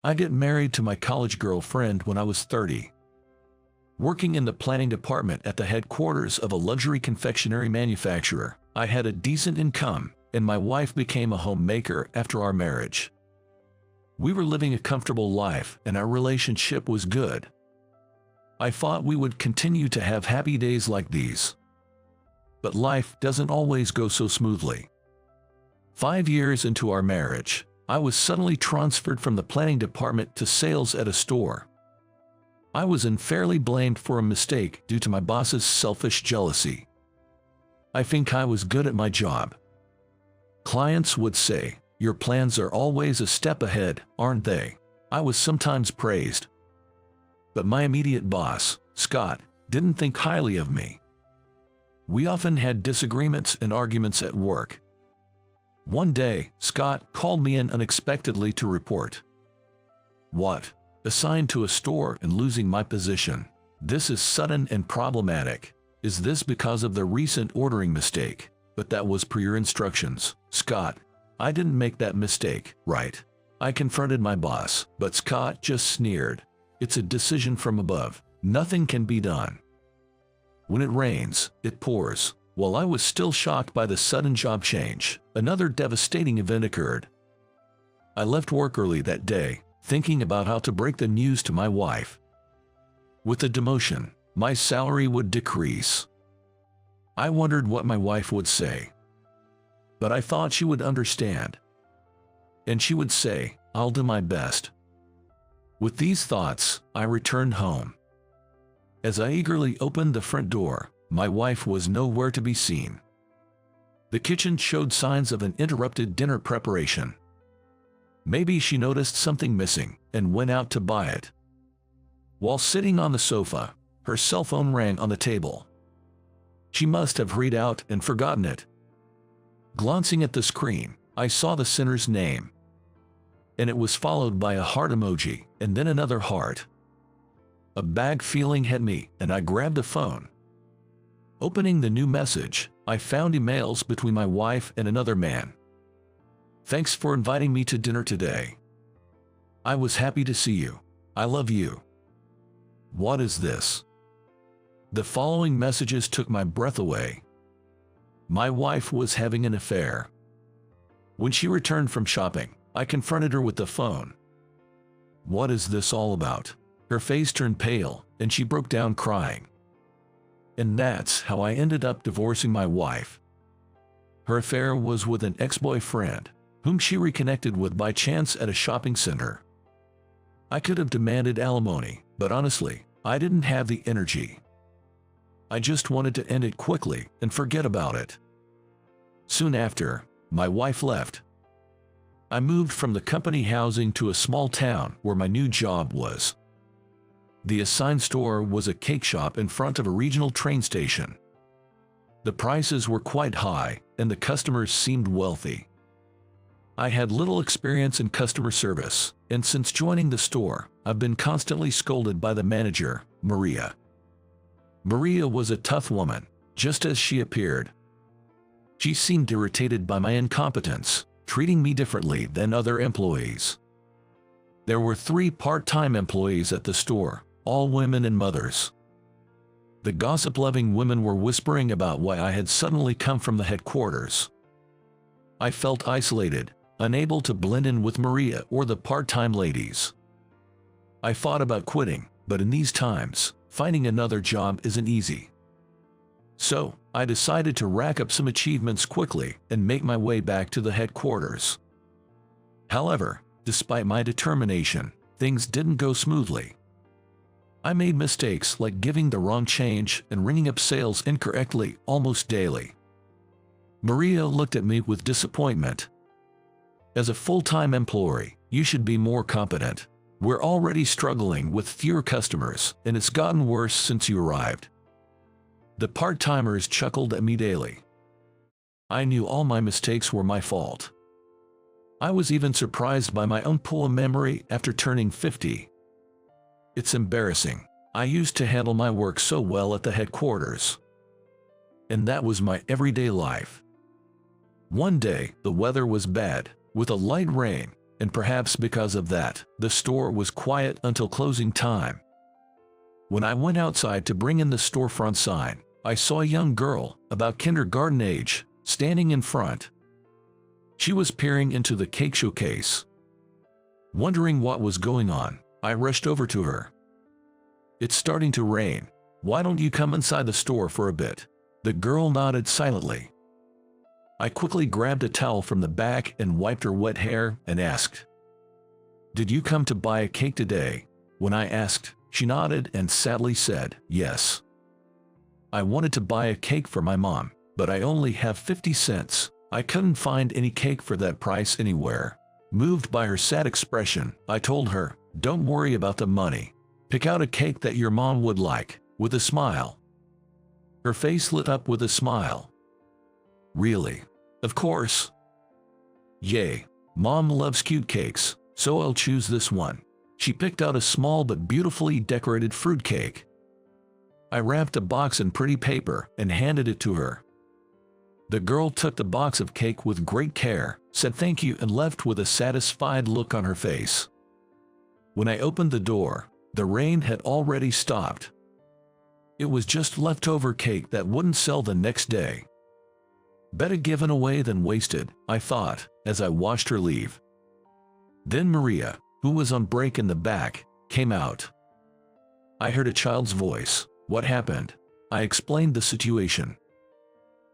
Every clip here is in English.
I got married to my college girlfriend when I was 30. Working in the planning department at the headquarters of a luxury confectionery manufacturer, I had a decent income, and my wife became a homemaker after our marriage. We were living a comfortable life, and our relationship was good. I thought we would continue to have happy days like these. But life doesn't always go so smoothly. 5 years into our marriage, I was suddenly transferred from the planning department to sales at a store. I was unfairly blamed for a mistake due to my boss's selfish jealousy. I think I was good at my job. Clients would say, "Your plans are always a step ahead, aren't they?" I was sometimes praised. But my immediate boss, Scott, didn't think highly of me. We often had disagreements and arguments at work. One day, Scott called me in unexpectedly to report. "What? Assigned to a store and losing my position. This is sudden and problematic. Is this because of the recent ordering mistake? But that was per your instructions, Scott. I didn't make that mistake, right?" I confronted my boss, but Scott just sneered. "It's a decision from above. Nothing can be done. When it rains, it pours." While I was still shocked by the sudden job change, another devastating event occurred. I left work early that day, thinking about how to break the news to my wife. With the demotion, my salary would decrease. I wondered what my wife would say. But I thought she would understand. And she would say, "I'll do my best." With these thoughts, I returned home. As I eagerly opened the front door, my wife was nowhere to be seen. The kitchen showed signs of an interrupted dinner preparation. Maybe she noticed something missing and went out to buy it. While sitting on the sofa, her cell phone rang on the table. She must have hurried out and forgotten it. Glancing at the screen, I saw the sinner's name. And it was followed by a heart emoji and then another heart. A bad feeling hit me, and I grabbed the phone. Opening the new message, I found emails between my wife and another man. "Thanks for inviting me to dinner today. I was happy to see you. I love you." What is this? The following messages took my breath away. My wife was having an affair. When she returned from shopping, I confronted her with the phone. "What is this all about?" Her face turned pale, and she broke down crying. And that's how I ended up divorcing my wife. Her affair was with an ex-boyfriend, whom she reconnected with by chance at a shopping center. I could have demanded alimony, but honestly, I didn't have the energy. I just wanted to end it quickly and forget about it. Soon after, my wife left. I moved from the company housing to a small town where my new job was. The assigned store was a cake shop in front of a regional train station. The prices were quite high, and the customers seemed wealthy. I had little experience in customer service, and since joining the store, I've been constantly scolded by the manager, Maria. Maria was a tough woman, just as she appeared. She seemed irritated by my incompetence, treating me differently than other employees. There were 3 part-time employees at the store, all women and mothers. The gossip-loving women were whispering about why I had suddenly come from the headquarters. I felt isolated, unable to blend in with Maria or the part-time ladies. I thought about quitting, but in these times, finding another job isn't easy. So, I decided to rack up some achievements quickly and make my way back to the headquarters. However, despite my determination, things didn't go smoothly. I made mistakes like giving the wrong change and ringing up sales incorrectly almost daily. Maria looked at me with disappointment. "As a full-time employee, you should be more competent. We're already struggling with fewer customers, and it's gotten worse since you arrived." The part-timers chuckled at me daily. I knew all my mistakes were my fault. I was even surprised by my own poor memory after turning 50. It's embarrassing. I used to handle my work so well at the headquarters. And that was my everyday life. One day, the weather was bad, with a light rain, and perhaps because of that, the store was quiet until closing time. When I went outside to bring in the storefront sign, I saw a young girl, about kindergarten age, standing in front. She was peering into the cake showcase. Wondering what was going on, I rushed over to her. "It's starting to rain. Why don't you come inside the store for a bit?" The girl nodded silently. I quickly grabbed a towel from the back and wiped her wet hair and asked, "Did you come to buy a cake today?" When I asked, she nodded and sadly said, "Yes. I wanted to buy a cake for my mom, but I only have 50 cents. I couldn't find any cake for that price anywhere." Moved by her sad expression, I told her, "Don't worry about the money. Pick out a cake that your mom would like," with a smile. Her face lit up with a smile. "Really? Of course. Yay, Mom loves cute cakes, so I'll choose this one." She picked out a small but beautifully decorated fruit cake. I wrapped the box in pretty paper and handed it to her. The girl took the box of cake with great care, said thank you and left with a satisfied look on her face. When I opened the door, the rain had already stopped. It was just leftover cake that wouldn't sell the next day. Better given away than wasted, I thought, as I watched her leave. Then Maria, who was on break in the back, came out. I heard a child's voice. "What happened?" I explained the situation.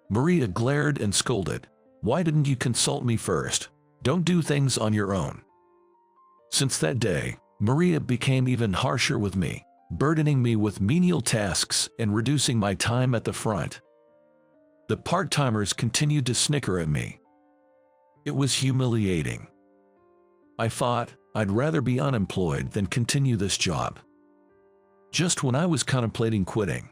Maria glared and scolded. "Why didn't you consult me first? Don't do things on your own." Since that day, Maria became even harsher with me, burdening me with menial tasks and reducing my time at the front. The part-timers continued to snicker at me. It was humiliating. I thought I'd rather be unemployed than continue this job. Just when I was contemplating quitting,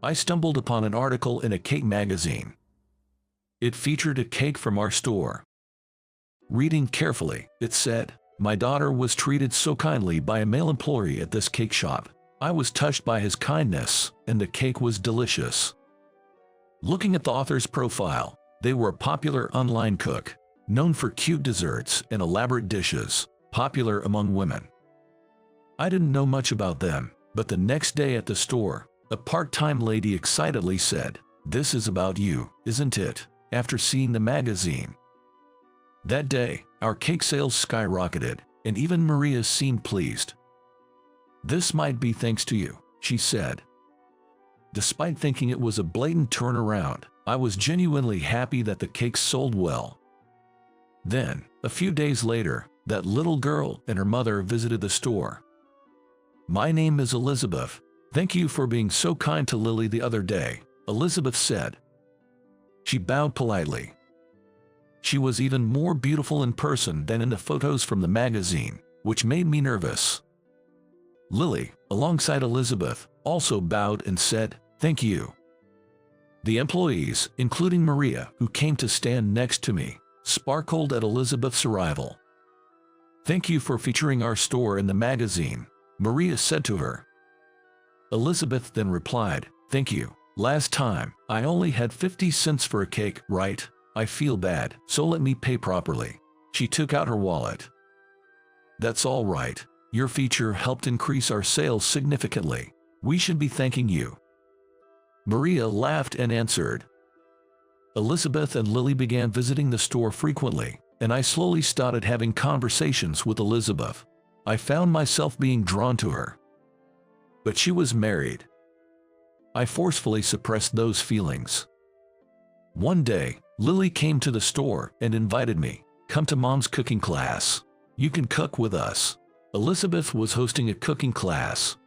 I stumbled upon an article in a cake magazine. It featured a cake from our store. Reading carefully, it said, "My daughter was treated so kindly by a male employee at this cake shop. I was touched by his kindness, and the cake was delicious." Looking at the author's profile, they were a popular online cook, known for cute desserts and elaborate dishes, popular among women. I didn't know much about them, but the next day at the store, a part-time lady excitedly said, "This is about you, isn't it?" after seeing the magazine. That day, our cake sales skyrocketed, and even Maria seemed pleased. "This might be thanks to you," she said. Despite thinking it was a blatant turnaround, I was genuinely happy that the cakes sold well. Then, a few days later, that little girl and her mother visited the store. "My name is Elizabeth. Thank you for being so kind to Lily the other day," Elizabeth said. She bowed politely. She was even more beautiful in person than in the photos from the magazine, which made me nervous. Lily, alongside Elizabeth, also bowed and said, "Thank you." The employees, including Maria, who came to stand next to me, sparkled at Elizabeth's arrival. "Thank you for featuring our store in the magazine," Maria said to her. Elizabeth then replied, "Thank you. Last time, I only had 50 cents for a cake, right? I feel bad, so let me pay properly." She took out her wallet. "That's all right. Your feature helped increase our sales significantly. We should be thanking you." Maria laughed and answered. Elizabeth and Lily began visiting the store frequently, and I slowly started having conversations with Elizabeth. I found myself being drawn to her. But she was married. I forcefully suppressed those feelings. One day, Lily came to the store and invited me, "Come to Mom's cooking class. You can cook with us." Elizabeth was hosting a cooking class.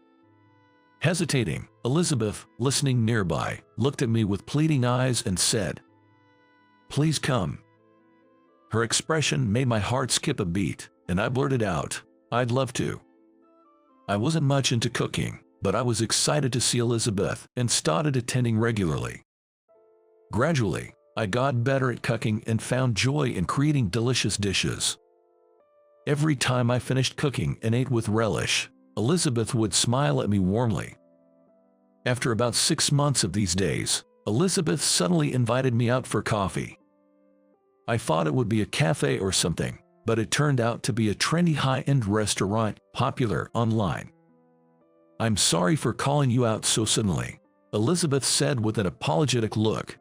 Hesitating, Elizabeth, listening nearby, looked at me with pleading eyes and said, "Please come." Her expression made my heart skip a beat, and I blurted out, "I'd love to." I wasn't much into cooking, but I was excited to see Elizabeth and started attending regularly. Gradually, I got better at cooking and found joy in creating delicious dishes. Every time I finished cooking and ate with relish, Elizabeth would smile at me warmly. After about 6 months of these days, Elizabeth suddenly invited me out for coffee. I thought it would be a cafe or something, but it turned out to be a trendy high-end restaurant popular online. "I'm sorry for calling you out so suddenly," Elizabeth said with an apologetic look.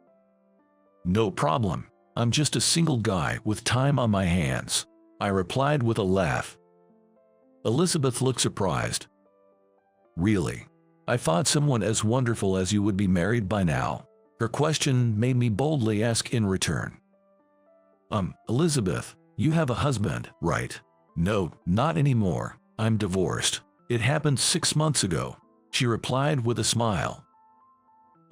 "No problem. I'm just a single guy with time on my hands," I replied with a laugh. Elizabeth looked surprised. "Really? I thought someone as wonderful as you would be married by now." Her question made me boldly ask in return. Elizabeth, you have a husband, right?" "No, not anymore. I'm divorced. It happened 6 months ago," she replied with a smile.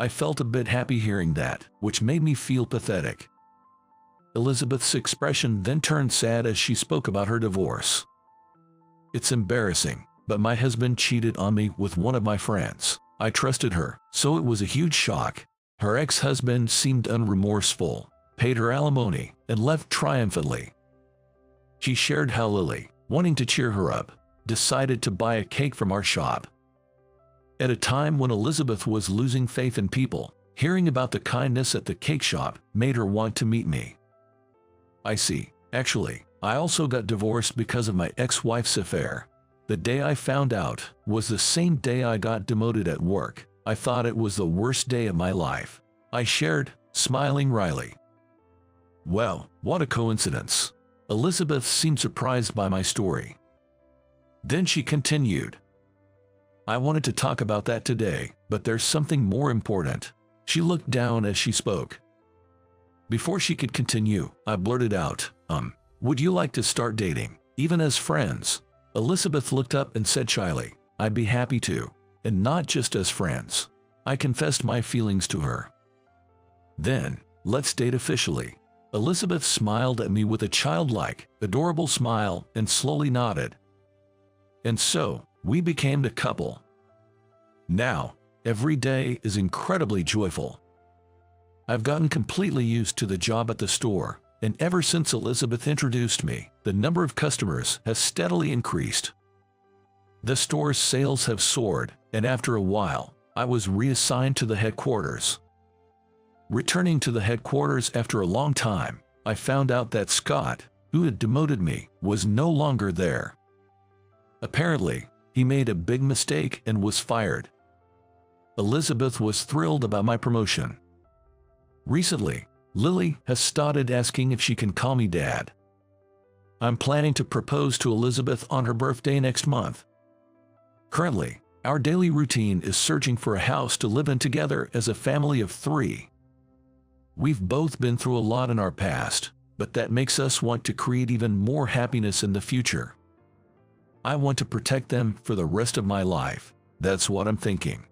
I felt a bit happy hearing that, which made me feel pathetic. Elizabeth's expression then turned sad as she spoke about her divorce. "It's embarrassing, but my husband cheated on me with one of my friends. I trusted her, so it was a huge shock. Her ex-husband seemed unremorseful, paid her alimony, and left triumphantly." She shared how Lily, wanting to cheer her up, decided to buy a cake from our shop. At a time when Elizabeth was losing faith in people, hearing about the kindness at the cake shop made her want to meet me. "I see. Actually, I also got divorced because of my ex-wife's affair. The day I found out was the same day I got demoted at work. I thought it was the worst day of my life," I shared, smiling wryly. "Well, what a coincidence." Elizabeth seemed surprised by my story. Then she continued, "I wanted to talk about that today, but there's something more important." She looked down as she spoke. Before she could continue, I blurted out, "Would you like to start dating, even as friends?" Elizabeth looked up and said shyly, "I'd be happy to, and not just as friends." I confessed my feelings to her. "Then, let's date officially." Elizabeth smiled at me with a childlike, adorable smile and slowly nodded. And so, we became a couple. Now, every day is incredibly joyful. I've gotten completely used to the job at the store, and ever since Elizabeth introduced me, the number of customers has steadily increased. The store's sales have soared, and after a while, I was reassigned to the headquarters. Returning to the headquarters after a long time, I found out that Scott, who had demoted me, was no longer there. Apparently, he made a big mistake and was fired. Elizabeth was thrilled about my promotion. Recently, Lily has started asking if she can call me Dad. I'm planning to propose to Elizabeth on her birthday next month. Currently, our daily routine is searching for a house to live in together as a family of 3. We've both been through a lot in our past, but that makes us want to create even more happiness in the future. I want to protect them for the rest of my life. That's what I'm thinking.